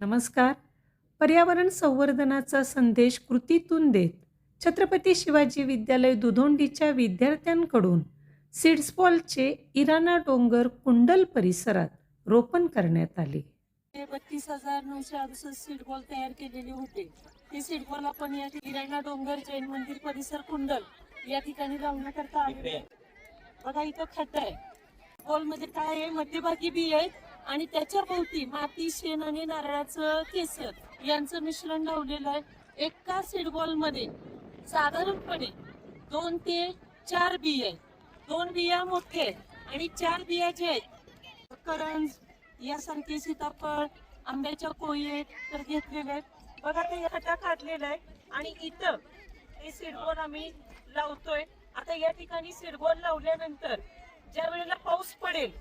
नमस्कार. पर्यावरण संवर्धनाचा संदेश कृतीतून देत छत्रपती शिवाजी विद्यालय दुधोंडीच्या विद्यार्थ्यांकडून सीड्स बॉलचे इराणा डोंगर कुंडल परिसरात रोपण करण्यात आले. 32,968 सीड बॉल तयार केलेले होते. ते सीड बॉल आपण या इराणा डोंगर जैन मंदिर परिसर कुंडल या ठिकाणी लावण्याकरता आलेले आहे. बघा इथं खड्डा आहे. बॉल मध्ये काय आहे, मध्यभागी बी आहेत आणि त्याच्या भोवती माती, शेण आणि नारळाचं केसर यांचं मिश्रण लावलेलं आहे. एका सीड बॉल मध्ये साधारणपणे 2 ते 4 बिया आहेत. 2 बिया मोठे आहेत आणि 4 बिया जे आहेत करंज यासारखे सीताफळ, आंब्याच्या कोळी आहेत तर घेतलेले आहेत. बघा ते खड्डा काढलेला आहे आणि इथं हे सीड बॉल आम्ही लावतोय. आता या ठिकाणी सीड बॉल लावल्यानंतर ज्या वेळेला पाऊस पडेल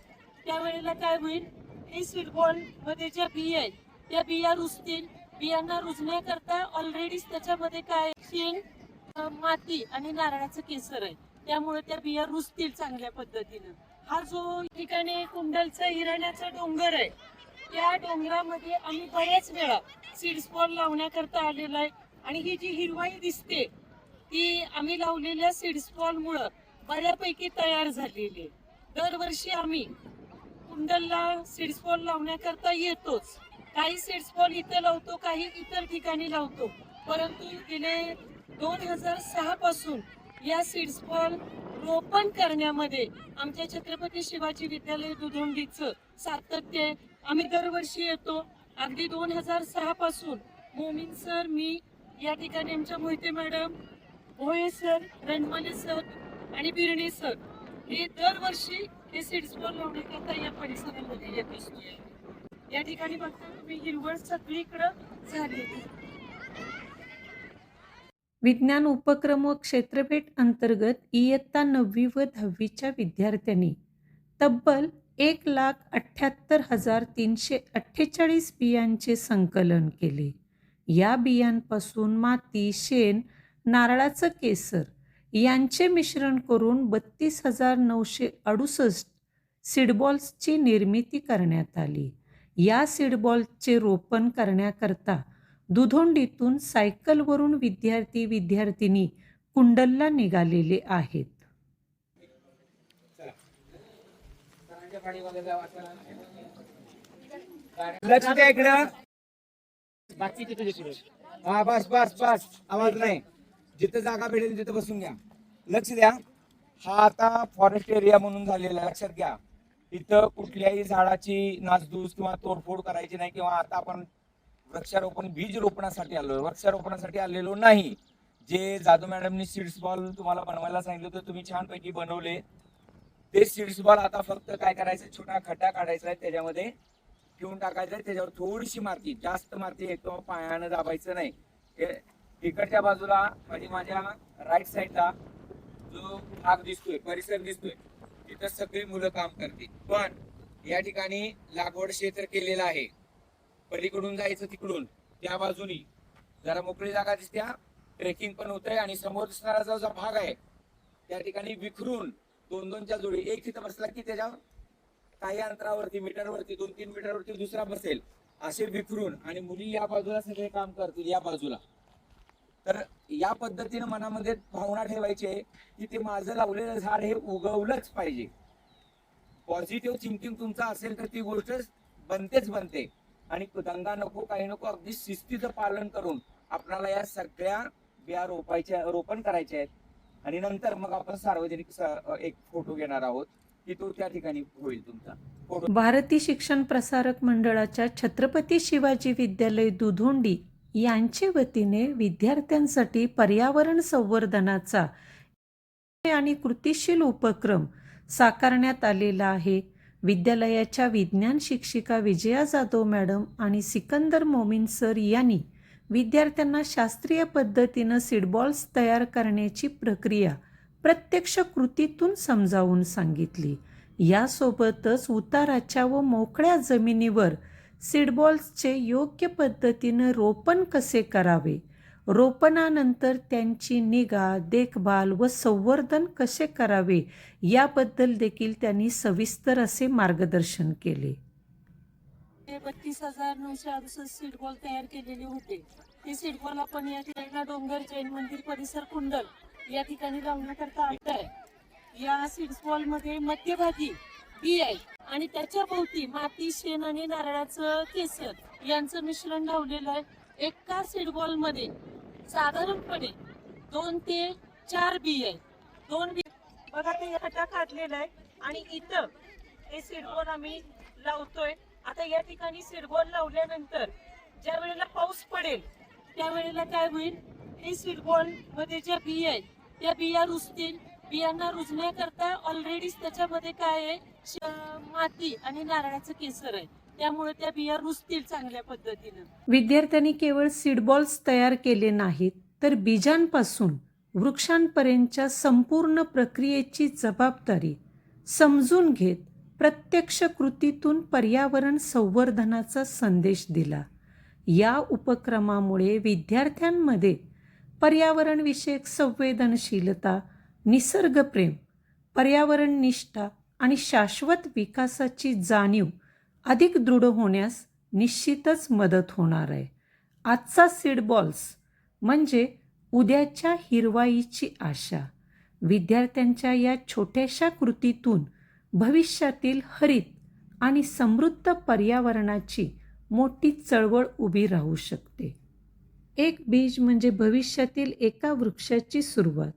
त्यावेळेला काय होईल, हे सीड बॉल मध्ये ज्या बिया आहेत त्या बिया रुजतील. बियांना रुजण्याकरता ऑलरेडीच त्याच्यामध्ये काय शेण, माती आणि नारळाचं केसर आहे, त्यामुळे त्या बिया रुजतील चांगल्या पद्धतीनं. हा जो ठिकाणी कुंडलचा इराण्याचा डोंगर आहे त्या डोंगरामध्ये आम्ही बऱ्याच वेळा सीड्स बॉल लावण्याकरता आलेलो आहे आणि ही जी हिरवाई दिसते ती आम्ही लावलेल्या सीड्स बॉल मुळे बऱ्यापैकी तयार झालेली आहे. दरवर्षी आम्ही कुंडलला सीड्स बॉल लावण्याकरता येतोच. काही सीड्स बॉल इथं लावतो, काही इतर ठिकाणी लावतो, परंतु गेले 2006 पासून या सीड्स बॉल रोपण करण्यामध्ये आमच्या छत्रपती शिवाजी विद्यालय दुधोंडीचं सातत्य आहे. आम्ही दरवर्षी येतो. अगदी 2006 पासून मोमीन सर, मी या ठिकाणी आमच्या Mohite madam, Bhoye sir, Ranmale sir आणि बिर्णे सर हे दरवर्षी हे सीड्स बॉल लावण्याकरता या परिसरामध्ये येत असतो. या ठिकाणी बघता तुम्ही हिरवळ सगळीकडं झालेली. विज्ञान उपक्रम व क्षेत्रभेट अंतर्गत इयत्ता 9वी व 10वीच्या विद्यार्थ्यांनी तब्बल 1,78,348 बियांचे संकलन केले. या बियांपासून माती, शेण, नारळाचं केसर यांचे मिश्रण करून 32,968 सीडबॉल्सची निर्मिती करण्यात आली. या सीडबॉल्सचे रोपण करण्याकरता दुधोंडीतून सायकलवरून विद्यार्थी-विद्यार्थिनी कुंडलला निघालेले आहेत. लक्ष द्या इकडं. हा बस बस बस, आवाज नाही. जिथे जागा भेटेल तिथे बसून घ्या. लक्ष द्या. हा आता फॉरेस्ट एरिया म्हणून झालेला, लक्षात घ्या. इथं कुठल्याही झाडाची नासधूस किंवा तोडफोड करायची नाही, किंवा आता आपण वृक्षारोपण बीज रोपणासाठी आलो, वृक्षारोपणासाठी आलेलो नाही. जे जाधव मॅडमनी सीड्स बॉल तुम्हाला बनवायला सांगितलं होतं, तुम्ही छानपैकी बनवले. ते सीड्स बॉल आता फक्त काय करायचं, छोटा खड्डा काढायचा आहे, त्याच्यामध्ये ठेवून टाकायचं आहे. त्याच्यावर थोडीशी माती, जास्त माती एकदम पायानं दाबायचं नाही. इकडच्या बाजूला म्हणजे माझ्या राईट साईडला जो भाग दिसतोय, परिसर दिसतोय, तिथं सगळी मुलं काम करतील. पण या ठिकाणी लागवड क्षेत्र केलेलं आहे. पलीकडून जायचं तिकडून त्या बाजूनी जरा मोकळी जागा दिसत्या, ट्रेकिंग पण होतंय आणि समोर दिसणारा जो भाग आहे त्या ठिकाणी विखरून 2-2च्या जोडी, एक तिथं बसला की त्याच्यावर काही अंतरावरती, मीटरवरती, 2-3 मीटरवरती दुसरा बसेल, असे विखरून, आणि मुली या बाजूला सगळे काम करतील या बाजूला. तर या पद्धतीने मनामध्ये भावना ठेवायची आहे की ते माझं लावलेलं झाड हे उगवलंच पाहिजे. पॉझिटिव्ह थिंकिंग तुमचा असेल तर ती गोष्ट बनतेच बनते. आणि दंगा नको, काही नको, अगदी शिस्तीचं पालन करून आपल्याला या सगळ्या बिया रोपण करायचे आहेत. आणि नंतर मग आपण सार्वजनिक एक फोटो घेणार आहोत की तो त्या ठिकाणी होईल तुमचा फोटो. भारती शिक्षण प्रसारक मंडळाच्या छत्रपती शिवाजी विद्यालय दुधोंडी यांचे वतीने विद्यार्थ्यांसाठी पर्यावरण संवर्धनाचा आणि कृतिशील उपक्रम साकारण्यात आलेला आहे. विद्यालयाच्या विज्ञान शिक्षिका विजया जाधव मॅडम आणि सिकंदर मोमीन सर यांनी विद्यार्थ्यांना शास्त्रीय पद्धतीनं सीडबॉल्स तयार करण्याची प्रक्रिया प्रत्यक्ष कृतीतून समजावून सांगितली. यासोबतच उताराच्या व मोकळ्या जमिनीवर सीडबॉल्सचे योग्य पद्धतीनं रोपण कसे करावे, रोपणानंतर त्यांची निगा, देखभाल व संवर्धन कसे करावे याबद्दल देखील त्यांनी सविस्तर असे मार्गदर्शन केले. 32,968 सीड बॉल तयार केलेले होते. ते सीड बॉल आपण या ठिकाणी डोंगर जैन मंदिर परिसर कुंडल या ठिकाणी लावण्याकरता आणत आहे. या सीड बॉल मध्ये मध्यभागी बी आहे आणि त्याच्या भोवती माती, शेण आणि नारळाचं केसर यांचं मिश्रण लावलेलं आहे. एका सीड बॉल मध्ये साधारणपणे 2 ते 4 बी आहे. 2 बी बघा ते खड्डा काढलेला आहे आणि इथं हे सीड बॉल आम्ही लावतोय. आता या ठिकाणी सीड बॉल लावल्यानंतर ज्या वेळेला पाऊस पडेल त्यावेळेला काय होईल, हे सीड बॉल मध्ये ज्या बी आहेत त्या बिया रुजतील. बियांना रुजण्याकरता ऑलरेडीच त्याच्यामध्ये काय आहे, माती आणि नारळाचं केसर आहे, त्यामुळे त्या बिया रुजतील चांगल्या पद्धतीनं. विद्यार्थ्यांनी केवळ सीडबॉल्स तयार केले नाहीत, तर बीजांपासून वृक्षांपर्यंतच्या संपूर्ण प्रक्रियेची जबाबदारी समजून घेत प्रत्यक्ष कृतीतून पर्यावरण संवर्धनाचा संदेश दिला. या उपक्रमामुळे विद्यार्थ्यांमध्ये पर्यावरणविषयक संवेदनशीलता, निसर्गप्रेम, पर्यावरण निष्ठा आणि शाश्वत विकासाची जाणीव अधिक दृढ होण्यास निश्चितच मदत होणार आहे. आजचा सीडबॉल्स म्हणजे उद्याच्या हिरवाईची आशा. विद्यार्थ्यांच्या या छोट्याशा कृतीतून भविष्यातील हरित आणि समृद्ध पर्यावरणाची मोठी चळवळ उभी राहू शकते. एक बीज म्हणजे भविष्यातील एका वृक्षाची सुरुवात.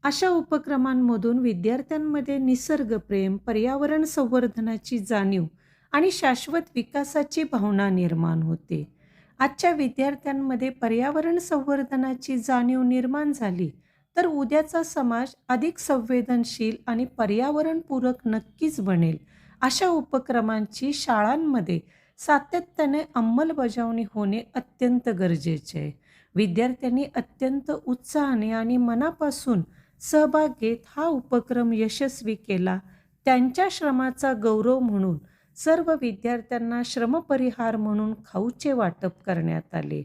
अशा उपक्रमांमधून विद्यार्थ्यांमध्ये निसर्गप्रेम, पर्यावरण संवर्धनाची जाणीव आणि शाश्वत विकासाची भावना निर्माण होते. आजच्या विद्यार्थ्यांमध्ये पर्यावरण संवर्धनाची जाणीव निर्माण झाली तर उद्याचा समाज अधिक संवेदनशील आणि पर्यावरणपूरक नक्कीच बनेल. अशा उपक्रमांची शाळांमध्ये सातत्याने अंमलबजावणी होणे अत्यंत गरजेचे आहे. विद्यार्थ्यांनी अत्यंत उत्साहाने आणि मनापासून सहभाग घेत हा उपक्रम यशस्वी केला. त्यांच्या श्रमाचा गौरव म्हणून सर्व विद्यार्थ्यांना श्रमपरिहार म्हणून खाऊचे वाटप करण्यात आले.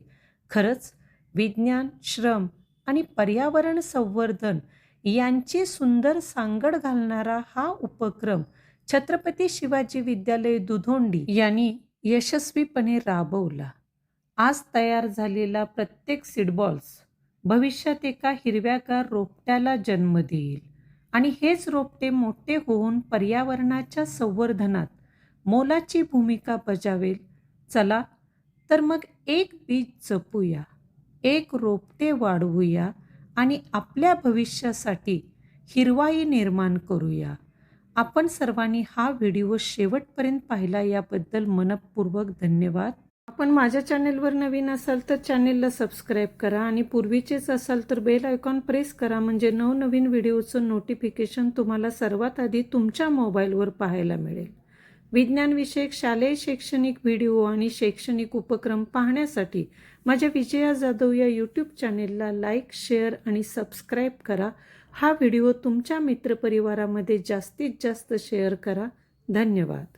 खरंच विज्ञान, श्रम आणि पर्यावरण संवर्धन यांची सुंदर सांगड घालणारा हा उपक्रम छत्रपती शिवाजी विद्यालय दुधोंडी यांनी यशस्वीपणे राबवला. आज तयार झालेला प्रत्येक सीडबॉल्स भविष्यात एका हिरव्यागार रोपट्याला जन्म देईल आणि हेच रोपटे मोठे होऊन पर्यावरणाच्या संवर्धनात मोलाची भूमिका बजावेल. चला तर मग एक बीज जपूया, एक रोपटे वाढवूया आणि आपल्या भविष्यासाठी हिरवाई निर्माण करूया. आपण सर्वांनी हा व्हिडिओ शेवटपर्यंत पाहिला याबद्दल मनपूर्वक धन्यवाद. आपण माझ्या चॅनेलवर नवीन असाल तर चॅनेलला सबस्क्राईब करा आणि पूर्वीचेच असाल तर बेल आयकॉन प्रेस करा, म्हणजे नवनवीन व्हिडिओचं नोटिफिकेशन तुम्हाला सर्वात आधी तुमच्या मोबाईलवर पाहायला मिळेल. विज्ञानविषयक शालेय शैक्षणिक व्हिडिओ आणि शैक्षणिक उपक्रम पाहण्यासाठी माझ्या विजया जाधव या यूट्यूब चॅनेलला लाईक, शेअर आणि सबस्क्राईब करा. हा व्हिडिओ तुमच्या मित्रपरिवारामध्ये जास्तीत जास्त शेअर करा. धन्यवाद.